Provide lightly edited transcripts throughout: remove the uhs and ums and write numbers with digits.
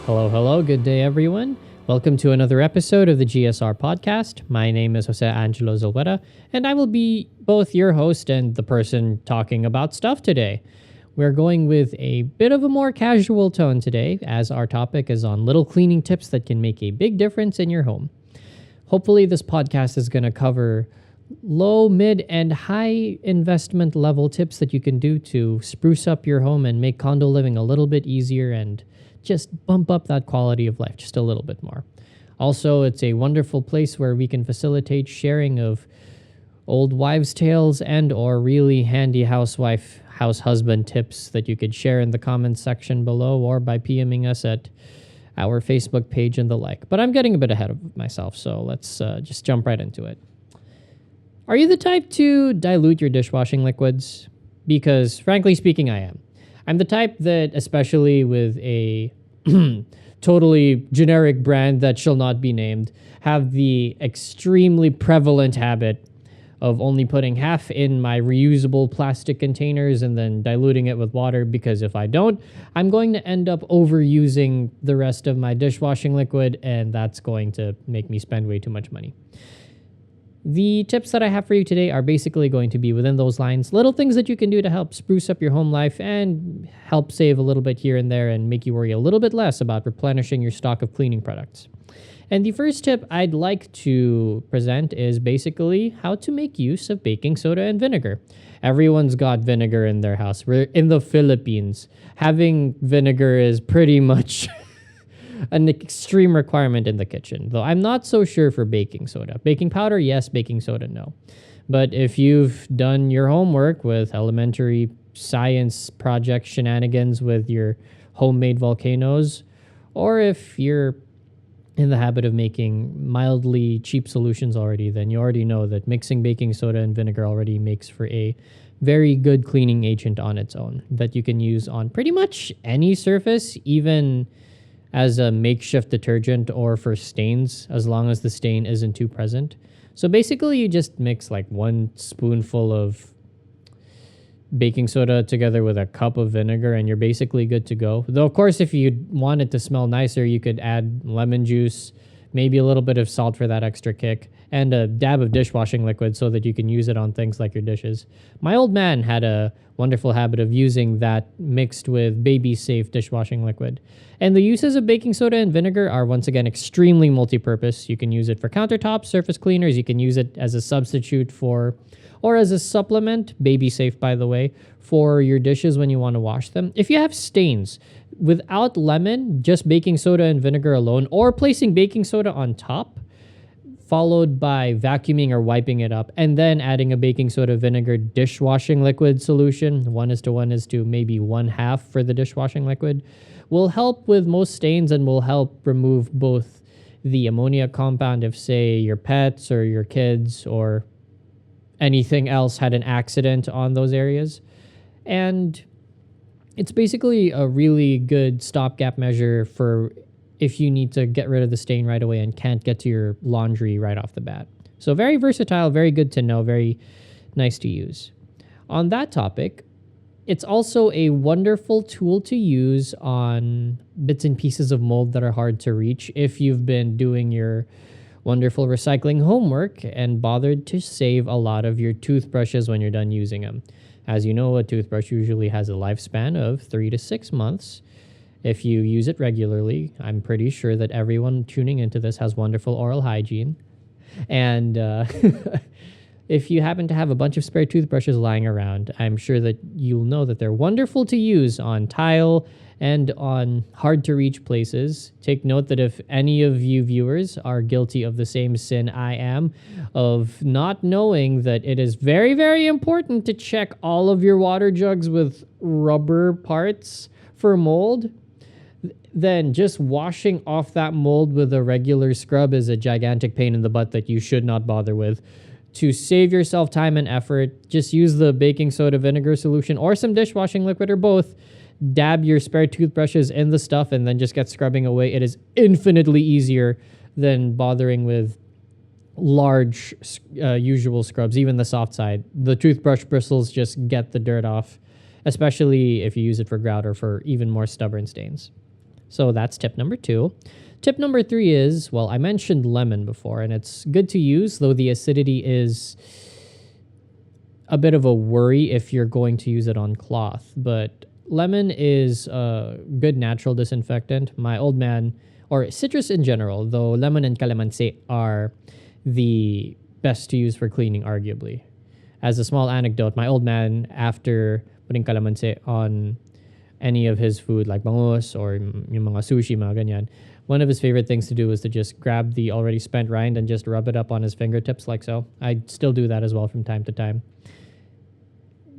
Hello, hello. Good day, everyone. Welcome to another episode of the GSR Podcast. My name is Angelo Zulueta, and I will be both your host and the person talking about stuff today. We're going with a bit of a more casual tone today, as our topic is on little cleaning tips that can make a big difference in your home. Hopefully, this podcast is going to cover low, mid, and high investment level tips that you can do to spruce up your home and make condo living a little bit easier and just bump up that quality of life just a little bit more. Also, it's a wonderful place where we can facilitate sharing of old wives' tales and or really handy house husband tips that you could share in the comments section below or by PMing us at our Facebook page and the like. But I'm getting a bit ahead of myself, so let's just jump right into it. Are you the type to dilute your dishwashing liquids? Because frankly speaking, I am. I'm the type that, especially with a totally generic brand that shall not be named, have the extremely prevalent habit of only putting half in my reusable plastic containers and then diluting it with water, because if I don't, I'm going to end up overusing the rest of my dishwashing liquid, and that's going to make me spend way too much money. The tips that I have for you today are basically going to be within those lines, little things that you can do to help spruce up your home life and help save a little bit here and there and make you worry a little bit less about replenishing your stock of cleaning products. And the first tip I'd like to present is basically how to make use of baking soda and vinegar. Everyone's got vinegar in their house. We're in the Philippines. Having vinegar is pretty much an extreme requirement in the kitchen, though I'm not so sure for baking soda. Baking powder, yes. Baking soda, no. But if you've done your homework with elementary science project shenanigans with your homemade volcanoes, or if you're in the habit of making mildly cheap solutions already, then you already know that mixing baking soda and vinegar already makes for a very good cleaning agent on its own that you can use on pretty much any surface, even as a makeshift detergent or for stains, as long as the stain isn't too present. So basically you just mix like 1 spoonful of baking soda together with a cup of vinegar and you're basically good to go. Though of course, if you want it to smell nicer, you could add lemon juice, maybe a little bit of salt for that extra kick, and a dab of dishwashing liquid so that you can use it on things like your dishes. My old man had a wonderful habit of using that mixed with baby-safe dishwashing liquid. And the uses of baking soda and vinegar are once again extremely multi-purpose. You can use it for countertops, surface cleaners. You can use it as a substitute for, or as a supplement, baby-safe by the way, for your dishes when you want to wash them. If you have stains, without lemon, just baking soda and vinegar alone, or placing baking soda on top, followed by vacuuming or wiping it up, and then adding a baking soda vinegar dishwashing liquid solution, 1:1 maybe 1/2 for the dishwashing liquid, will help with most stains and will help remove both the ammonia compound if, say, your pets or your kids or anything else had an accident on those areas. And it's basically a really good stopgap measure for if you need to get rid of the stain right away and can't get to your laundry right off the bat. So very versatile, very good to know, very nice to use. On that topic, it's also a wonderful tool to use on bits and pieces of mold that are hard to reach if you've been doing your wonderful recycling homework and bothered to save a lot of your toothbrushes when you're done using them. As you know, a toothbrush usually has a lifespan of 3 to 6 months. If you use it regularly, I'm pretty sure that everyone tuning into this has wonderful oral hygiene. And if you happen to have a bunch of spare toothbrushes lying around, I'm sure that you'll know that they're wonderful to use on tile and on hard-to-reach places. Take note that if any of you viewers are guilty of the same sin I am, of not knowing that it is very, very important to check all of your water jugs with rubber parts for mold, then just washing off that mold with a regular scrub is a gigantic pain in the butt that you should not bother with. To save yourself time and effort, just use the baking soda vinegar solution or some dishwashing liquid or both. Dab your spare toothbrushes in the stuff and then just get scrubbing away. It is infinitely easier than bothering with large usual scrubs, even the soft side. The toothbrush bristles just get the dirt off, especially if you use it for grout or for even more stubborn stains. So that's tip number 2. Tip number 3 is, well, I mentioned lemon before, and it's good to use, though the acidity is a bit of a worry if you're going to use it on cloth. But lemon is a good natural disinfectant. My old man, or citrus in general, though lemon and calamansi are the best to use for cleaning, arguably. As a small anecdote, my old man, after putting calamansi on any of his food, like bangus or yung mga sushi, mga ganyan, one of his favorite things to do was to just grab the already spent rind and just rub it up on his fingertips like so. I still do that as well from time to time.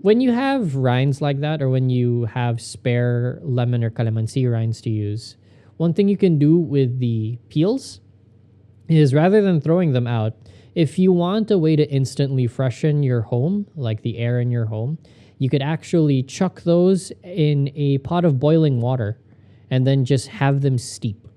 When you have rinds like that, or when you have spare lemon or calamansi rinds to use, one thing you can do with the peels is, rather than throwing them out, if you want a way to instantly freshen your home, like the air in your home, you could actually chuck those in a pot of boiling water and then just have them steep.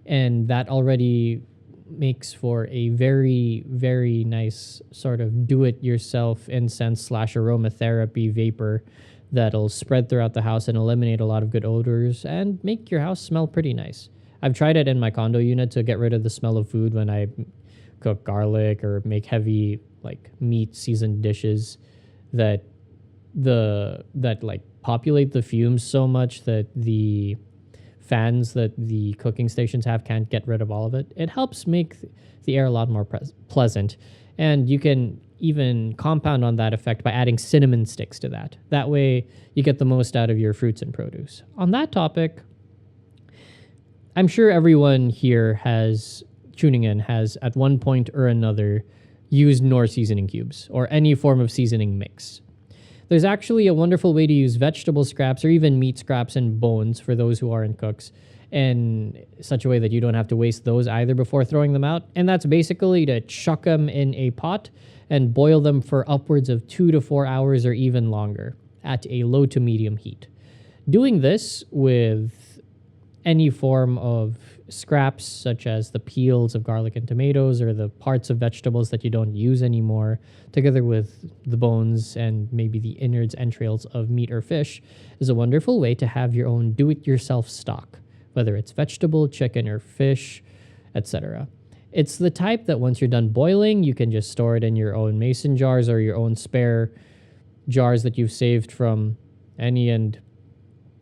And that already makes for a very, very nice sort of do-it-yourself incense / aromatherapy vapor that'll spread throughout the house and eliminate a lot of good odors and make your house smell pretty nice. I've tried it in my condo unit to get rid of the smell of food when I cook garlic or make heavy like meat seasoned dishes that like populate the fumes so much that the fans that the cooking stations have can't get rid of all of it. It helps make the air a lot more pleasant. And you can even compound on that effect by adding cinnamon sticks to that. That way you get the most out of your fruits and produce. On that topic, I'm sure everyone here tuning in has at one point or another used Knorr seasoning cubes or any form of seasoning mix. There's actually a wonderful way to use vegetable scraps or even meat scraps and bones for those who aren't cooks in such a way that you don't have to waste those either before throwing them out. And that's basically to chuck them in a pot and boil them for upwards of 2 to 4 hours or even longer at a low to medium heat. Doing this with any form of scraps, such as the peels of garlic and tomatoes or the parts of vegetables that you don't use anymore, together with the bones and maybe the innards, entrails of meat or fish, is a wonderful way to have your own do-it-yourself stock, whether it's vegetable, chicken, or fish, etc. It's the type that once you're done boiling, you can just store it in your own mason jars or your own spare jars that you've saved from any and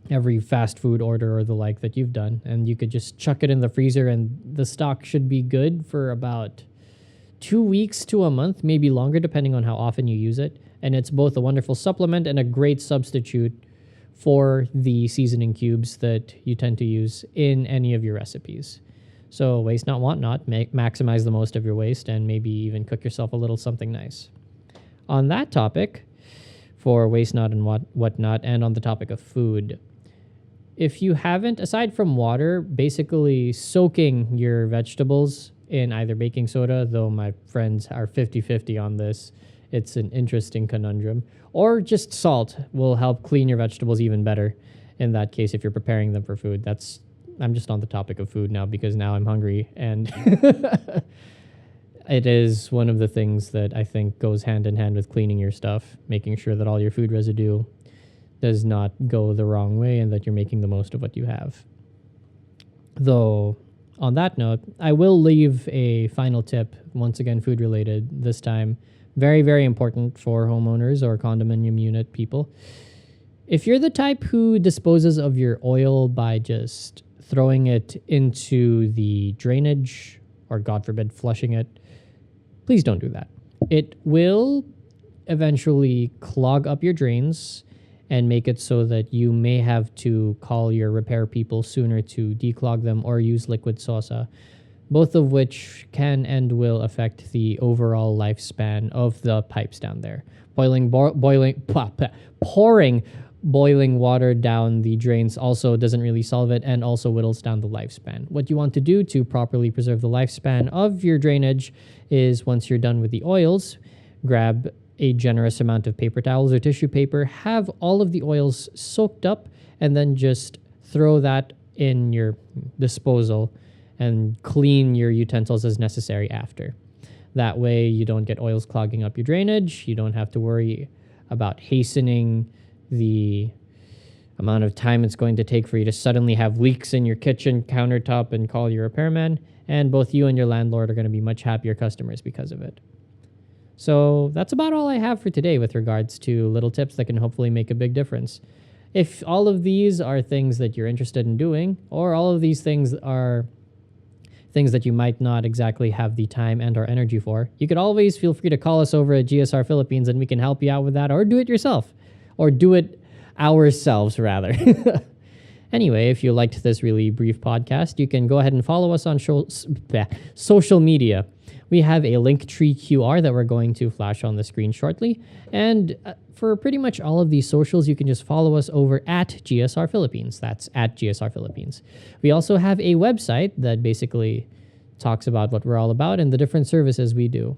every fast food order or the like that you've done, and you could just chuck it in the freezer, and the stock should be good for about 2 weeks to a month, maybe longer, depending on how often you use it. And it's both a wonderful supplement and a great substitute for the seasoning cubes that you tend to use in any of your recipes. So waste not, want not. Maximize the most of your waste and maybe even cook yourself a little something nice. On that topic, for waste not and whatnot, and on the topic of food, if you haven't, aside from water, basically soaking your vegetables in either baking soda, though my friends are 50-50 on this, it's an interesting conundrum, or just salt will help clean your vegetables even better in that case if you're preparing them for food. I'm just on the topic of food now because now I'm hungry, and it is one of the things that I think goes hand in hand with cleaning your stuff, making sure that all your food residue does not go the wrong way and that you're making the most of what you have. Though, on that note, I will leave a final tip, once again food related this time. Very, very important for homeowners or condominium unit people. If you're the type who disposes of your oil by just throwing it into the drainage or, God forbid, flushing it, please don't do that. It will eventually clog up your drains and make it so that you may have to call your repair people sooner to declog them or use liquid sosa, both of which can and will affect the overall lifespan of the pipes down there. Pouring boiling water down the drains also doesn't really solve it and also whittles down the lifespan. What you want to do to properly preserve the lifespan of your drainage is, once you're done with the oils, grab a generous amount of paper towels or tissue paper, have all of the oils soaked up, and then just throw that in your disposal and clean your utensils as necessary after. That way you don't get oils clogging up your drainage. You don't have to worry about hastening the amount of time it's going to take for you to suddenly have leaks in your kitchen countertop and call your repairman, and both you and your landlord are going to be much happier customers because of it. So that's about all I have for today with regards to little tips that can hopefully make a big difference. If all of these are things that you're interested in doing, or all of these things are things that you might not exactly have the time and or energy for, you could always feel free to call us over at GSR Philippines and we can help you out with that, or do it yourself, or do it ourselves rather. Anyway, if you liked this really brief podcast, you can go ahead and follow us on social media. We have a Linktree QR that we're going to flash on the screen shortly. And for pretty much all of these socials, you can just follow us over at GSR Philippines. That's at GSR Philippines. We also have a website that basically talks about what we're all about and the different services we do.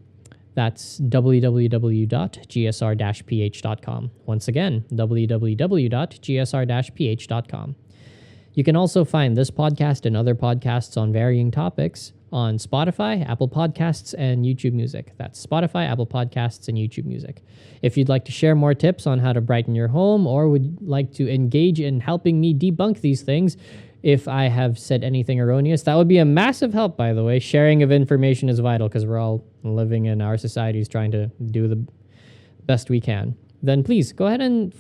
That's www.gsr-ph.com. Once again, www.gsr-ph.com. You can also find this podcast and other podcasts on varying topics on Spotify, Apple Podcasts, and YouTube Music. That's Spotify, Apple Podcasts, and YouTube Music. If you'd like to share more tips on how to brighten your home, or would like to engage in helping me debunk these things, if I have said anything erroneous, that would be a massive help, by the way. Sharing of information is vital because we're all living in our societies trying to do the best we can. Then please go ahead and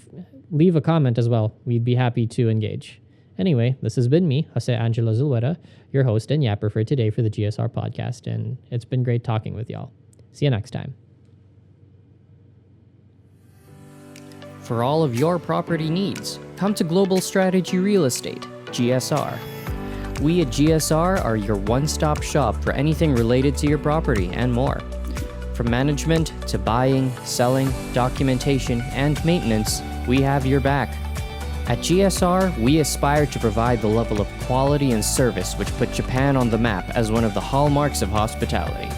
leave a comment as well. We'd be happy to engage. Anyway, this has been me, Jose Angelo Zulueta, your host and yapper for today for the GSR Podcast, and it's been great talking with y'all. See you next time. For all of your property needs, come to Global Strategy Real Estate, GSR. We at GSR are your one-stop shop for anything related to your property and more. From management to buying, selling, documentation, and maintenance, we have your back. At GSR, we aspire to provide the level of quality and service which put Japan on the map as one of the hallmarks of hospitality.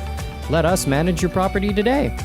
Let us manage your property today.